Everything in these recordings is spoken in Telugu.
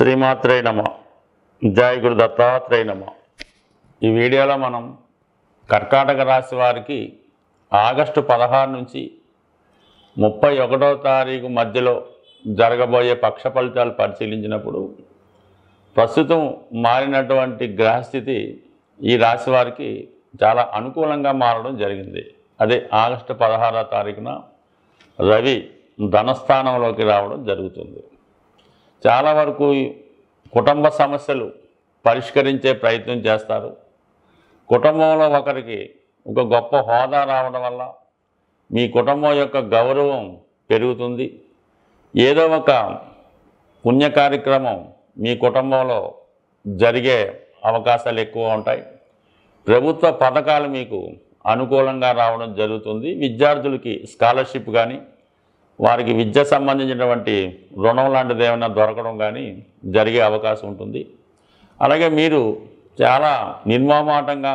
శ్రీమాత్రే నమ. జై గురు దత్తాత్రేయ నమ. ఈ వీడియోలో మనం కర్కాటక రాశి వారికి ఆగస్టు 16 నుంచి 31వ తారీఖు మధ్యలో జరగబోయే పక్ష ఫలితాలు పరిశీలించినప్పుడు ప్రస్తుతం మారినటువంటి గ్రహస్థితి ఈ రాశి వారికి చాలా అనుకూలంగా మారడం జరిగింది. అదే ఆగస్టు 16వ తారీఖున రవి ధనస్థానంలోకి రావడం జరుగుతుంది. చాలా వరకు కుటుంబ సమస్యలు పరిష్కరించే ప్రయత్నం చేస్తారు. కుటుంబంలో ఒకరికి ఒక గొప్ప హోదా రావడం వల్ల మీ కుటుంబం యొక్క గౌరవం పెరుగుతుంది. ఏదో ఒక పుణ్య కార్యక్రమం మీ కుటుంబంలో జరిగే అవకాశాలు ఎక్కువ ఉంటాయి. ప్రభుత్వ పథకాలు మీకు అనుకూలంగా రావడం జరుగుతుంది. విద్యార్థులకి స్కాలర్షిప్ కానీ వారికి విద్య సంబంధించినటువంటి రుణం లాంటిది ఏమైనా దొరకడం కానీ జరిగే అవకాశం ఉంటుంది. అలాగే మీరు చాలా నిర్మమాటంగా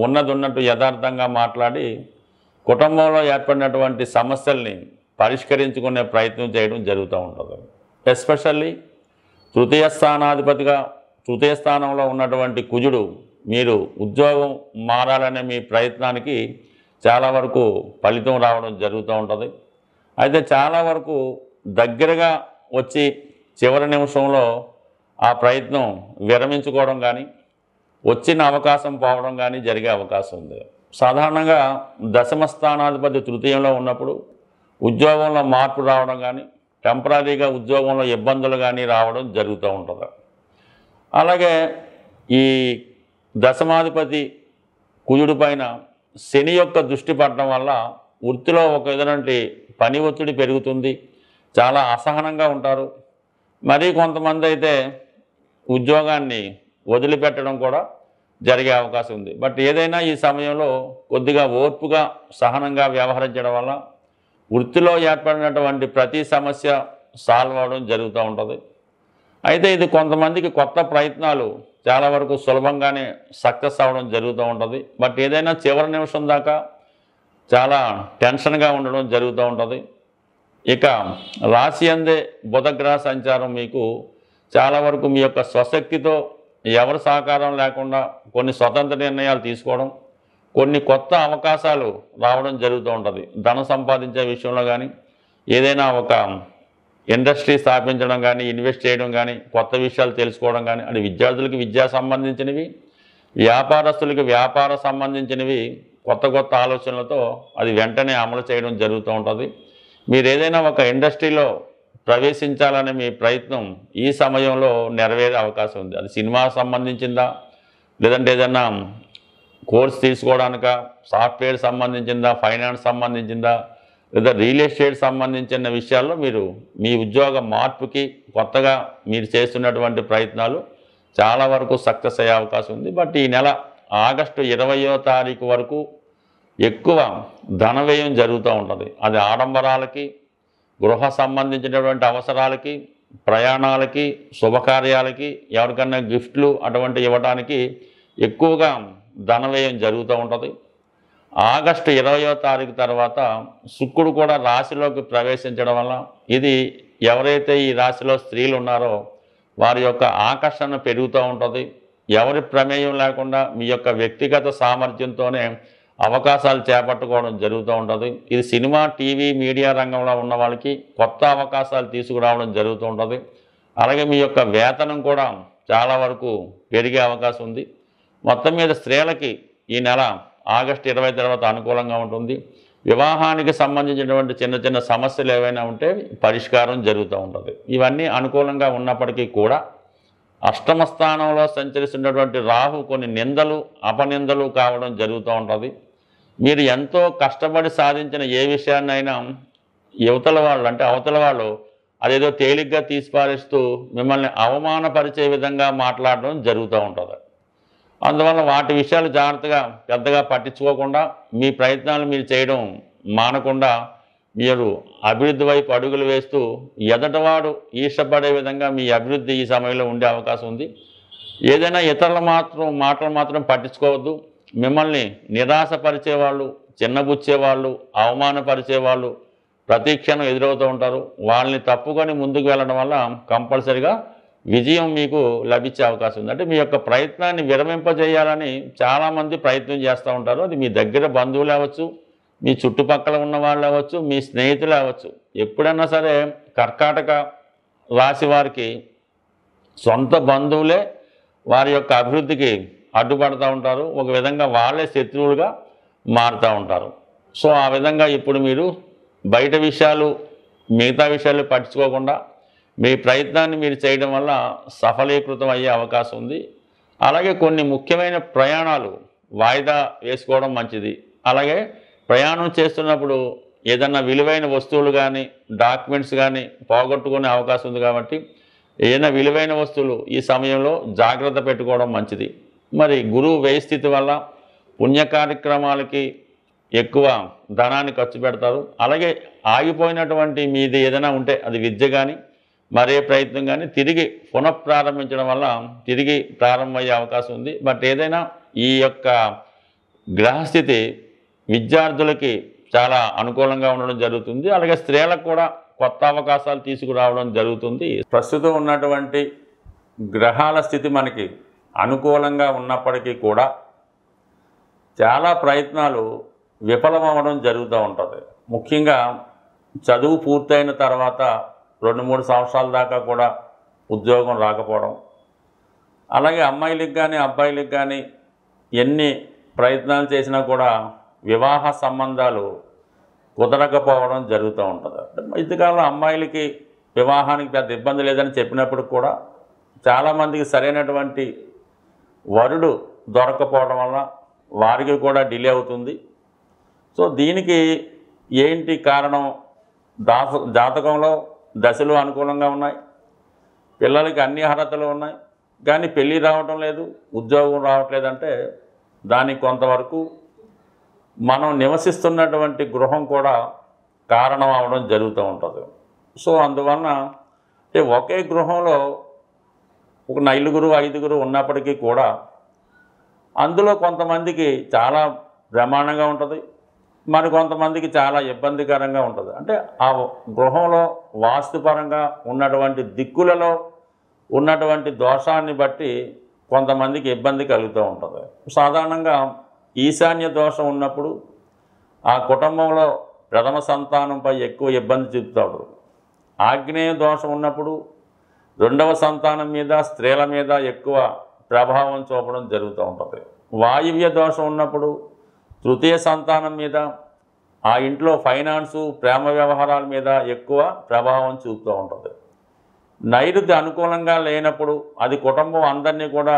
ఉన్నట్టు యథార్థంగా మాట్లాడి కుటుంబంలో ఏర్పడినటువంటి సమస్యల్ని పరిష్కరించుకునే ప్రయత్నం చేయడం జరుగుతూ ఉంటుంది. ఎస్పెషల్లీ తృతీయ స్థానంలో ఉన్నటువంటి కుజుడు మీరు ఉద్యోగం మారాలనే మీ ప్రయత్నానికి చాలా వరకు ఫలితం రావడం జరుగుతూ ఉంటుంది. అయితే చాలా వరకు దగ్గరగా వచ్చి చివరి నిమిషంలో ఆ ప్రయత్నం విరమించుకోవడం కానీ వచ్చిన అవకాశం పోవడం కానీ జరిగే అవకాశం ఉంది. సాధారణంగా దశమ స్థానాధిపతి తృతీయంలో ఉన్నప్పుడు ఉద్యోగంలో మార్పు రావడం కానీ టెంపరీగా ఉద్యోగంలో ఇబ్బందులు కానీ రావడం జరుగుతూ ఉంటుంది. అలాగే ఈ దశమాధిపతి కుజుడి పైన శని యొక్క దృష్టి పడడం వల్ల వృత్తిలో ఒక విధంటి పని ఒత్తిడి పెరుగుతుంది. చాలా అసహనంగా ఉంటారు. మరి కొంతమంది అయితే ఉద్యోగాన్ని వదిలిపెట్టడం కూడా జరిగే అవకాశం ఉంది. బట్ ఏదైనా ఈ సమయంలో కొద్దిగా ఓర్పుగా సహనంగా వ్యవహరించడం వల్ల వృత్తిలో ఏర్పడినటువంటి ప్రతి సమస్య సాల్వ్ అవడం జరుగుతూ ఉంటుంది. అయితే ఇది కొంతమందికి కొత్త ప్రయత్నాలు చాలా వరకు సులభంగానే సక్సెస్ అవ్వడం జరుగుతూ ఉంటుంది. బట్ ఏదైనా చివరి నిమిషం దాకా చాలా టెన్షన్గా ఉండడం జరుగుతూ ఉంటుంది. ఇక రాశి అందే బుధగ్రహ సంచారం మీకు చాలా వరకు మీ యొక్క స్వశక్తితో ఎవరి సహకారం లేకుండా కొన్ని స్వతంత్ర నిర్ణయాలు తీసుకోవడం, కొన్ని కొత్త అవకాశాలు రావడం జరుగుతూ ఉంటుంది. ధనం సంపాదించే విషయంలో కానీ ఏదైనా ఒక ఇండస్ట్రీ స్థాపించడం కానీ ఇన్వెస్ట్ చేయడం కానీ కొత్త విషయాలు తెలుసుకోవడం కానీ అది విద్యార్థులకి విద్యా సంబంధించినవి, వ్యాపారస్తులకి వ్యాపార సంబంధించినవి కొత్త ఆలోచనలతో అది వెంటనే అమలు చేయడం జరుగుతూ ఉంటుంది. మీరు ఏదైనా ఒక ఇండస్ట్రీలో ప్రవేశించాలనే మీ ప్రయత్నం ఈ సమయంలో నెరవేరే అవకాశం ఉంది. అది సినిమా సంబంధించిందా, లేదంటే ఏదైనా కోర్స్ తీసుకోవడానిక, సాఫ్ట్వేర్ సంబంధించిందా, ఫైనాన్స్ సంబంధించిందా, లేదా రియల్ ఎస్టేట్ సంబంధించిన విషయాల్లో మీరు మీ ఉద్యోగ మార్పుకి కొత్తగా మీరు చేస్తున్నటువంటి ప్రయత్నాలు చాలా వరకు సక్సెస్ అయ్యే అవకాశం ఉంది. బట్ ఈ నెల ఆగస్టు 20వ తారీఖు వరకు ఎక్కువ ధన వ్యయం జరుగుతూ ఉంటుంది. అది ఆడంబరాలకి, గృహ సంబంధించినటువంటి అవసరాలకి, ప్రయాణాలకి, శుభకార్యాలకి, ఎవరికన్నా గిఫ్ట్లు అటువంటి ఇవ్వడానికి ఎక్కువగా ధన వ్యయం జరుగుతూ ఉంటుంది. ఆగస్టు 20వ తారీఖు తర్వాత శుక్రుడు కూడా రాశిలోకి ప్రవేశించడం వల్ల ఇది ఎవరైతే ఈ రాశిలో స్త్రీలు ఉన్నారో వారి యొక్క ఆకర్షణ పెరుగుతూ ఉంటుంది. ఎవరి ప్రమేయం లేకుండా మీ యొక్క వ్యక్తిగత సామర్థ్యంతోనే అవకాశాలు చేపట్టుకోవడం జరుగుతూ ఉంటుంది. ఇది సినిమా, టీవీ, మీడియా రంగంలో ఉన్న వాళ్ళకి కొత్త అవకాశాలు తీసుకురావడం జరుగుతూ ఉంటుంది. అలాగే మీ యొక్క వేతనం కూడా చాలా వరకు పెరిగే అవకాశం ఉంది. మొత్తం మీద స్త్రీలకి ఈ నెల ఆగస్టు 20 తర్వాత అనుకూలంగా ఉంటుంది. వివాహానికి సంబంధించినటువంటి చిన్న సమస్యలు ఏవైనా ఉంటే పరిష్కారం జరుగుతూ ఉంటుంది. ఇవన్నీ అనుకూలంగా ఉన్నప్పటికీ కూడా అష్టమ స్థానంలో సంచరిస్తున్నటువంటి రాహు కొన్ని నిందలు, అపనిందలు కావడం జరుగుతూ ఉంటుంది. మీరు ఎంతో కష్టపడి సాధించిన ఏ విషయాన్నైనా అవతల వాళ్ళు అదేదో తేలిగ్గా తీసిపారేస్తూ మిమ్మల్ని అవమానపరిచే విధంగా మాట్లాడడం జరుగుతూ ఉంటుంది. అందువల్ల వాటి విషయాలు జాగ్రత్తగా పెద్దగా పట్టించుకోకుండా మీ ప్రయత్నాలు మీరు చేయడం మానకుండా మీరు అభివృద్ధి వైపు అడుగులు వేస్తూ ఎదటవాడు ఈర్షపడే విధంగా మీ అభివృద్ధి ఈ సమయంలో ఉండే అవకాశం ఉంది. ఏదైనా ఇతరుల మాటలు మాత్రం పట్టించుకోవద్దు. మిమ్మల్ని నిరాశపరిచేవాళ్ళు, చిన్నబుచ్చేవాళ్ళు, అవమానపరిచేవాళ్ళు ప్రతి క్షణం ఎదురవుతూ ఉంటారు. వాళ్ళని తప్పుకొని ముందుకు వెళ్ళడం వల్ల కంపల్సరిగా విజయం మీకు లభించే అవకాశం ఉంది. అంటే మీ యొక్క ప్రయత్నాన్ని విరమింపజేయాలని చాలామంది ప్రయత్నం చేస్తూ ఉంటారు. అది మీ దగ్గర బంధువులు అవ్వచ్చు, మీ చుట్టుపక్కల ఉన్న వాళ్ళు అవ్వచ్చు, మీ స్నేహితులు అవ్వచ్చు. ఎప్పుడైనా సరే కర్కాటక రాశి వారికి సొంత బంధువులే వారి యొక్క అభివృద్ధికి అడ్డుపడుతూ ఉంటారు. ఒక విధంగా వాళ్ళే శత్రువులుగా మారుతూ ఉంటారు. సో ఆ విధంగా ఇప్పుడు మీరు బయట విషయాలు మిగతా విషయాలు పట్టించుకోకుండా మీ ప్రయత్నాన్ని మీరు చేయడం వల్ల సఫలీకృతం అయ్యే అవకాశం ఉంది. అలాగే కొన్ని ముఖ్యమైన ప్రయాణాలు వాయిదా వేసుకోవడం మంచిది. అలాగే ప్రయాణం చేస్తున్నప్పుడు ఏదన్నా విలువైన వస్తువులు కానీ డాక్యుమెంట్స్ కానీ పోగొట్టుకునే అవకాశం ఉంది. కాబట్టి ఏదైనా విలువైన వస్తువులు ఈ సమయంలో జాగ్రత్త పెట్టుకోవడం మంచిది. మరి గురువు వ్యయ స్థితి వల్ల పుణ్య కార్యక్రమాలకి ఎక్కువ ధనాన్ని ఖర్చు పెడతారు. అలాగే ఆగిపోయినటువంటి మీది ఏదైనా ఉంటే అది విద్య కానీ మరే ప్రయత్నం కానీ తిరిగి పునఃప్రారంభించడం వల్ల తిరిగి ప్రారంభమయ్యే అవకాశం ఉంది. బట్ ఏదైనా ఈ యొక్క గ్రహస్థితి విద్యార్థులకి చాలా అనుకూలంగా ఉండడం జరుగుతుంది. అలాగే స్త్రీలకు కూడా కొత్త అవకాశాలు తీసుకురావడం జరుగుతుంది. ప్రస్తుతం ఉన్నటువంటి గ్రహాల స్థితి మనకి అనుకూలంగా ఉన్నప్పటికీ కూడా చాలా ప్రయత్నాలు విఫలమవడం జరుగుతూ ఉంటుంది. ముఖ్యంగా చదువు పూర్తయిన తర్వాత 2-3 సంవత్సరాల దాకా కూడా ఉద్యోగం రాకపోవడం, అలాగే అమ్మాయిలకు కానీ అబ్బాయిలకు కానీ ఎన్ని ప్రయత్నాలు చేసినా కూడా వివాహ సంబంధాలు కుదరకపోవడం జరుగుతూ ఉంటుంది. ఇంతకాలంలో అమ్మాయిలకి వివాహానికి పెద్ద ఇబ్బంది లేదని చెప్పినప్పుడు కూడా చాలామందికి సరైనటువంటి వరుడు దొరకపోవడం వల్ల వారికి కూడా డిలే అవుతుంది. సో దీనికి ఏంటి కారణం? జాతకంలో దశలు అనుకూలంగా ఉన్నాయి, పిల్లలకి అన్ని అర్హతలు ఉన్నాయి, కానీ పెళ్ళి రావటం లేదు, ఉద్యోగం రావట్లేదంటే దానికి కొంతవరకు మనం నివసిస్తున్నటువంటి గృహం కూడా కారణం అవడం జరుగుతూ ఉంటుంది. సో అందువలన అంటే ఒకే గృహంలో ఒక 4-5 ఉన్నప్పటికీ కూడా అందులో కొంతమందికి చాలా బ్రహ్మాండంగా ఉంటుంది, మరి కొంతమందికి చాలా ఇబ్బందికరంగా ఉంటుంది. అంటే ఆ గృహంలో వాస్తుపరంగా ఉన్నటువంటి దిక్కులలో ఉన్నటువంటి దోషాన్ని బట్టి కొంతమందికి ఇబ్బంది కలుగుతూ ఉంటుంది. సాధారణంగా ఈశాన్య దోషం ఉన్నప్పుడు ఆ కుటుంబంలో ప్రథమ సంతానంపై ఎక్కువ ఇబ్బంది చూపుతాడు. ఆగ్నేయ దోషం ఉన్నప్పుడు రెండవ సంతానం మీద స్త్రీల మీద ఎక్కువ ప్రభావం చూపడం జరుగుతూ ఉంటుంది. వాయువ్య దోషం ఉన్నప్పుడు తృతీయ సంతానం మీద, ఆ ఇంట్లో ఫైనాన్సు ప్రేమ వ్యవహారాల మీద ఎక్కువ ప్రభావం చూపుతూ ఉంటుంది. నైరుతి అనుకూలంగా లేనప్పుడు అది కుటుంబం అందరినీ కూడా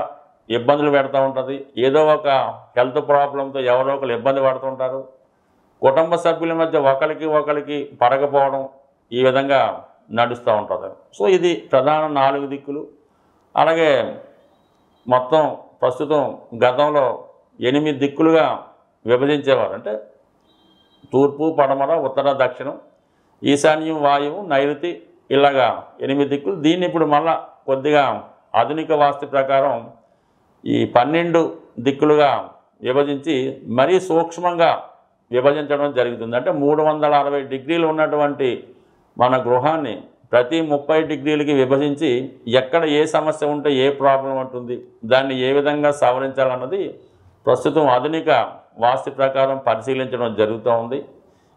ఇబ్బందులు పెడుతూ ఉంటుంది. ఏదో ఒక హెల్త్ ప్రాబ్లంతో ఎవరో ఒకరు ఇబ్బంది పడుతుంటారు. కుటుంబ సభ్యుల మధ్య ఒకరికి పడకపోవడం ఈ విధంగా నడుస్తూ ఉంటుంది. సో ఇది ప్రధాన 4 దిక్కులు. అలాగే మొత్తం ప్రస్తుతం గతంలో 8 దిక్కులుగా విభజించేవారు. అంటే తూర్పు, పడమర, ఉత్తర, దక్షిణం, ఈశాన్యం, వాయువు, నైరుతి, ఇలాగా 8 దిక్కులు. దీన్ని ఇప్పుడు మళ్ళా కొద్దిగా ఆధునిక వాస్తు ప్రకారం ఈ 12 దిక్కులుగా విభజించి మరీ సూక్ష్మంగా విభజించడం జరుగుతుంది. అంటే 360 డిగ్రీలు ఉన్నటువంటి మన గృహాన్ని ప్రతి 30 డిగ్రీలకి విభజించి ఎక్కడ ఏ సమస్య ఉంటే ఏ ప్రాబ్లం ఉంటుంది దాన్ని ఏ విధంగా సవరించాలన్నది ప్రస్తుతం ఆధునిక వాస్తు ప్రకారం పరిశీలించడం జరుగుతూ ఉంది.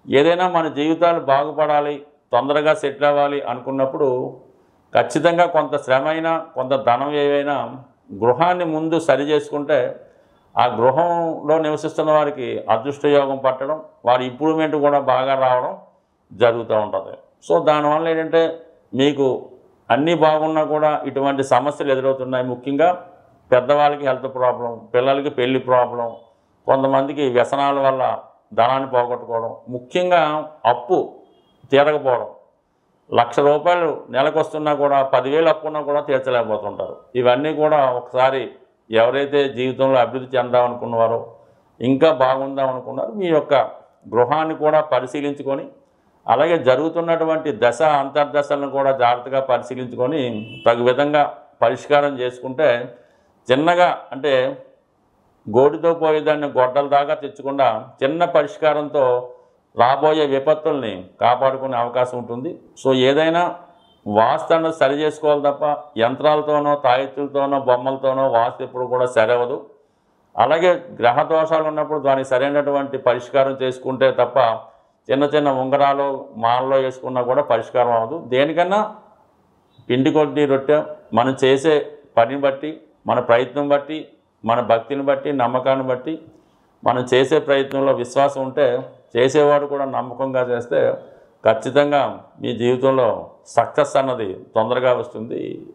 ఏదైనా మన జీవితాలు బాగుపడాలి, తొందరగా సెటిల్ అవ్వాలి అనుకున్నప్పుడు ఖచ్చితంగా కొంత శ్రమైనా కొంత ధనం ఏవైనా గృహాన్ని ముందు సరి చేసుకుంటే ఆ గృహంలో నివసిస్తున్న వారికి అదృష్టయోగం పట్టడం, వారి ఇంప్రూవ్మెంట్ కూడా బాగా రావడం జరుగుతూ ఉంటుంది. సో దానివల్ల ఏంటంటే మీకు అన్నీ బాగున్నా కూడా ఇటువంటి సమస్యలు ఎదురవుతున్నాయి. ముఖ్యంగా పెద్దవాళ్ళకి హెల్త్ ప్రాబ్లం, పిల్లలకి పెళ్లి ప్రాబ్లం, కొంతమందికి వ్యసనాల వల్ల ధనాన్ని పోగొట్టుకోవడం, ముఖ్యంగా అప్పు తీరకపోవడం. ₹1,00,000 నెలకు వస్తున్నా కూడా 10,000 అప్పున్నా కూడా తీర్చలేకపోతుంటారు. ఇవన్నీ కూడా ఒకసారి ఎవరైతే జీవితంలో అభివృద్ధి చెందామనుకున్నారో, ఇంకా బాగుందాం అనుకున్నారో మీ యొక్క గృహాన్ని కూడా పరిశీలించుకొని, అలాగే జరుగుతున్నటువంటి దశ అంతర్దశలను కూడా జాగ్రత్తగా పరిశీలించుకొని తగు విధంగా పరిష్కారం చేసుకుంటే చిన్నగా, అంటే గోటితో పోయేదాన్ని గొడ్డల దాకా తెచ్చకుండా చిన్న పరిష్కారంతో రాబోయే విపత్తుల్ని కాపాడుకునే అవకాశం ఉంటుంది. సో ఏదైనా వాస్తు అన్నది సరి చేసుకోవాలి తప్ప యంత్రాలతోనో తాయెత్తులతోనో బొమ్మలతోనో వాస్తు ఎప్పుడు కూడా సరవదు. అలాగే గ్రహ దోషాలు ఉన్నప్పుడు దానికి సరైనటువంటి పరిష్కారం చేసుకుంటే తప్ప చిన్న చిన్న ఉంగరాలు మాలలో వేసుకున్నా కూడా పరిష్కారం అవ్వదు. దేనికన్నా పిండి కొద్ది రొట్టె మనం చేసే పనిని బట్టి, మన ప్రయత్నం బట్టి, మన భక్తిని బట్టి, నమ్మకాన్ని బట్టి మనం చేసే ప్రయత్నంలో విశ్వాసం ఉంటే చేసేవాడు కూడా నమ్మకంగా చేస్తే ఖచ్చితంగా మీ జీవితంలో సక్సెస్ అన్నది తొందరగా వస్తుంది.